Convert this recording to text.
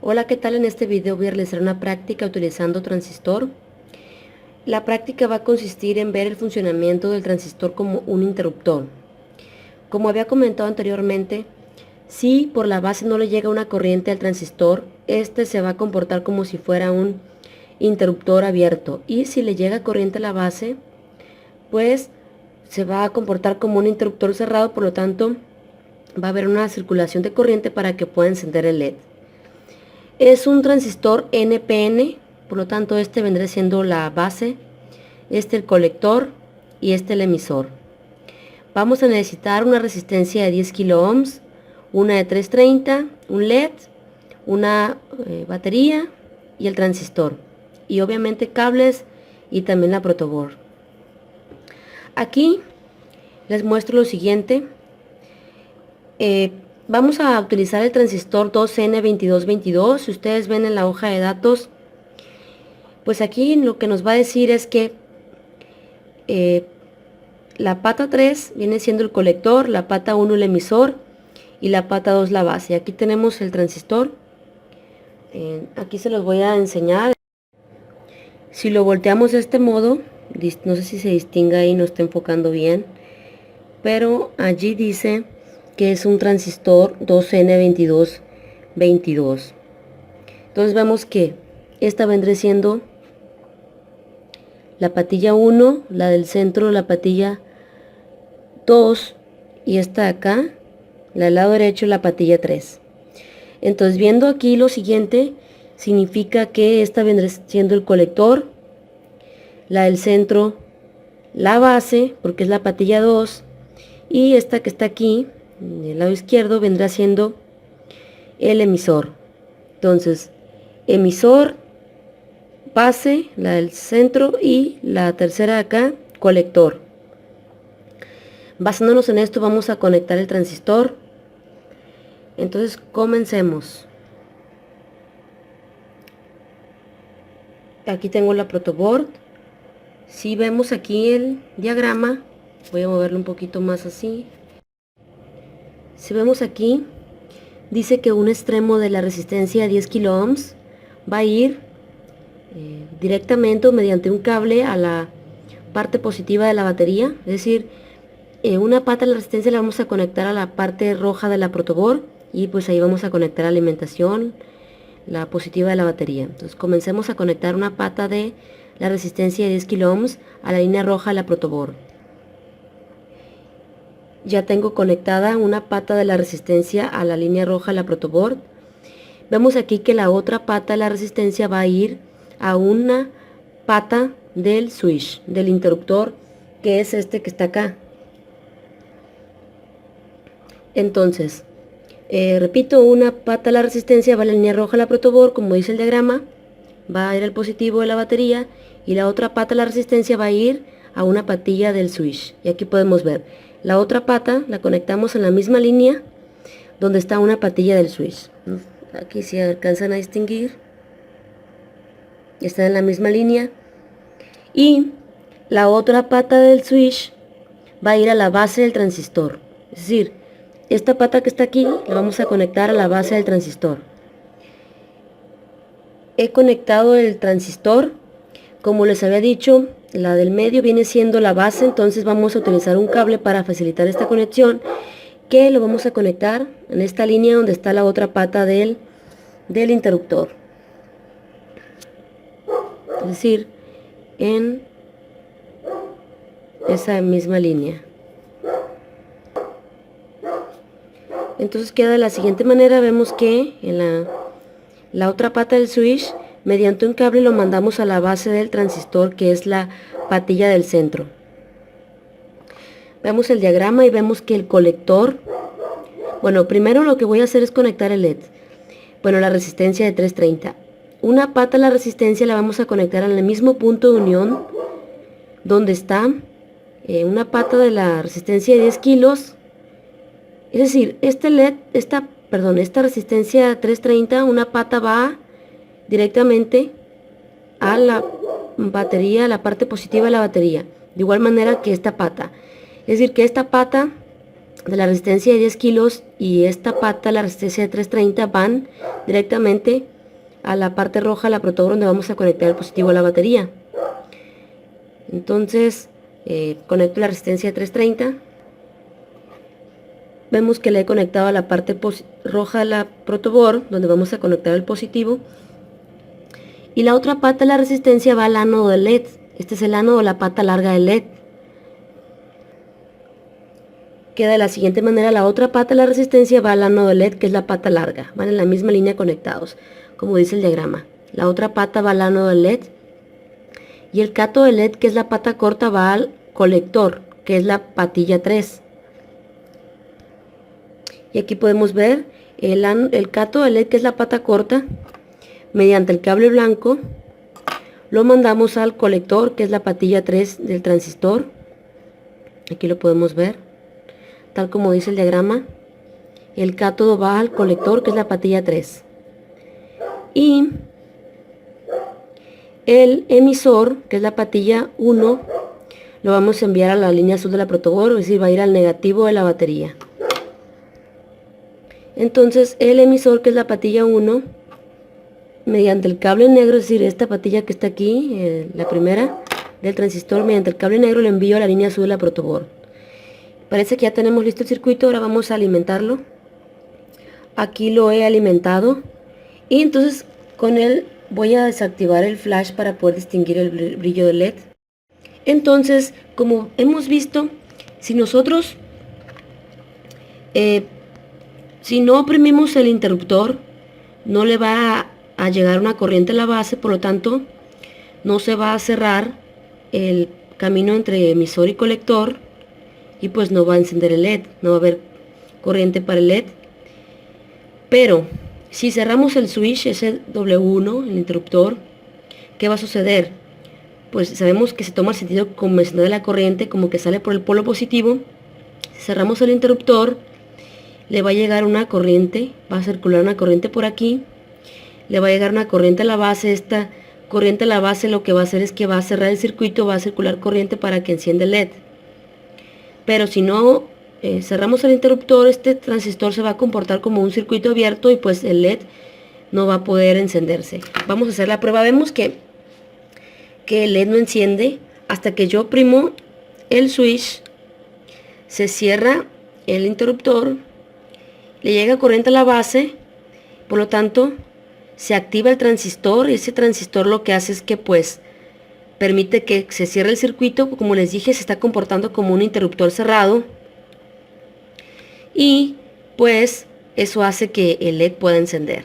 Hola, ¿qué tal? En este video voy a realizar una práctica utilizando transistor. La práctica va a consistir en ver el funcionamiento del transistor como un interruptor. Como había comentado anteriormente, si por la base no le llega una corriente al transistor, este se va a comportar como si fuera un interruptor abierto. Y si le llega corriente a la base, pues se va a comportar como un interruptor cerrado, por lo tanto va a haber una circulación de corriente para que pueda encender el LED. Es un transistor NPN, por lo tanto este vendrá siendo la base, este el colector y este el emisor. Vamos a necesitar una resistencia de 10 kilo ohms, una de 330, un LED, una batería y el transistor. Y obviamente cables y también la protoboard. Aquí les muestro lo siguiente. Vamos a utilizar el transistor 2N2222. Si ustedes ven en la hoja de datos, pues aquí lo que nos va a decir es que la pata 3 viene siendo el colector, la pata 1 el emisor y la pata 2 la base. Aquí tenemos el transistor. Aquí se los voy a enseñar. Si lo volteamos de este modo, no sé si se distingue ahí, no está enfocando bien, pero allí dice que es un transistor 2N2222. Entonces vemos que esta vendrá siendo la patilla 1, la del centro, la patilla 2 y esta de acá, la del lado derecho, la patilla 3. Entonces, viendo aquí lo siguiente, significa que esta vendrá siendo el colector, la del centro, la base, porque es la patilla 2, y esta que está aquí, del lado izquierdo, vendrá siendo el emisor. Entonces, emisor, base, la del centro y la tercera de acá, colector. Basándonos en esto vamos a conectar el transistor. Entonces comencemos. Aquí tengo la protoboard. Si vemos aquí el diagrama, voy a moverlo un poquito más así. Si vemos aquí, dice que un extremo de la resistencia de 10 kilo ohms va a ir directamente o mediante un cable a la parte positiva de la batería. Es decir, una pata de la resistencia la vamos a conectar a la parte roja de la protoboard y pues ahí vamos a conectar la alimentación, la positiva de la batería. Entonces comencemos a conectar una pata de la resistencia de 10 kilo ohms a la línea roja de la protoboard. Ya tengo conectada una pata de la resistencia a la línea roja de la protoboard. Vemos aquí que la otra pata de la resistencia va a ir a una pata del switch, del interruptor, que es este que está acá. Entonces, repito, una pata de la resistencia va a la línea roja de la protoboard, como dice el diagrama, va a ir al positivo de la batería, y la otra pata de la resistencia va a ir a una patilla del switch. Y aquí podemos ver, la otra pata la conectamos en la misma línea donde está una patilla del switch. Aquí si alcanzan a distinguir, está en la misma línea. Y la otra pata del switch va a ir a la base del transistor. Es decir, esta pata que está aquí la vamos a conectar a la base del transistor. He conectado el transistor. Como les había dicho, la del medio viene siendo la base, entonces vamos a utilizar un cable para facilitar esta conexión, que lo vamos a conectar en esta línea donde está la otra pata del interruptor. Es decir, en esa misma línea. Entonces queda de la siguiente manera. Vemos que en la otra pata del switch, mediante un cable lo mandamos a la base del transistor, que es la patilla del centro. Vemos el diagrama y vemos que el colector, bueno, primero lo que voy a hacer es conectar el LED, bueno, la resistencia de 330. Una pata de la resistencia la vamos a conectar en el mismo punto de unión donde está una pata de la resistencia de 10 kilos. Es decir, este LED, esta resistencia 330, una pata va directamente a la batería, a la parte positiva de la batería, de igual manera que esta pata. Es decir, que esta pata de la resistencia de 10 kilos y esta pata de la resistencia de 330 van directamente a la parte roja, a la protobor, donde vamos a conectar el positivo a la batería. Entonces conecto la resistencia de 330. Vemos que le he conectado a la parte roja de la protobor, donde vamos a conectar el positivo. Y la otra pata de la resistencia va al ánodo del LED. Este es el ánodo, la pata larga del LED. Queda de la siguiente manera: la otra pata de la resistencia va al ánodo del LED, que es la pata larga. Van en la misma línea conectados, como dice el diagrama. La otra pata va al ánodo del LED. Y el cátodo del LED, que es la pata corta, va al colector, que es la patilla 3. Y aquí podemos ver el cátodo del LED, que es la pata corta, mediante el cable blanco lo mandamos al colector, que es la patilla 3 del transistor. Aquí lo podemos ver, tal como dice el diagrama. El cátodo va al colector, que es la patilla 3. Y el emisor, que es la patilla 1, lo vamos a enviar a la línea azul de la protobor, es decir, va a ir al negativo de la batería. Entonces el emisor, que es la patilla 1, mediante el cable negro, es decir, esta patilla que está aquí, la primera del transistor, mediante el cable negro lo envío a la línea azul de la protobor. Parece que ya tenemos listo el circuito. Ahora vamos a alimentarlo. Aquí lo he alimentado y entonces con él voy a desactivar el flash para poder distinguir el brillo del LED. Entonces, como hemos visto, si nosotros si no oprimimos el interruptor, no le va a llegar una corriente a la base, por lo tanto no se va a cerrar el camino entre emisor y colector y pues no va a encender el LED, no va a haber corriente para el LED. Pero si cerramos el switch, ese W1, el interruptor, ¿qué va a suceder? Pues sabemos que se toma el sentido convencional de la corriente, como que sale por el polo positivo. Si cerramos el interruptor, le va a llegar una corriente, va a circular una corriente por aquí, le va a llegar una corriente a la base. Esta corriente a la base lo que va a hacer es que va a cerrar el circuito, va a circular corriente para que encienda el LED. Pero si no cerramos el interruptor, este transistor se va a comportar como un circuito abierto y pues el LED no va a poder encenderse. Vamos a hacer la prueba. Vemos que el LED no enciende hasta que yo oprimo el switch, se cierra el interruptor, le llega corriente a la base, por lo tanto se activa el transistor, y ese transistor lo que hace es que pues permite que se cierre el circuito. Como les dije, se está comportando como un interruptor cerrado y pues eso hace que el LED pueda encender.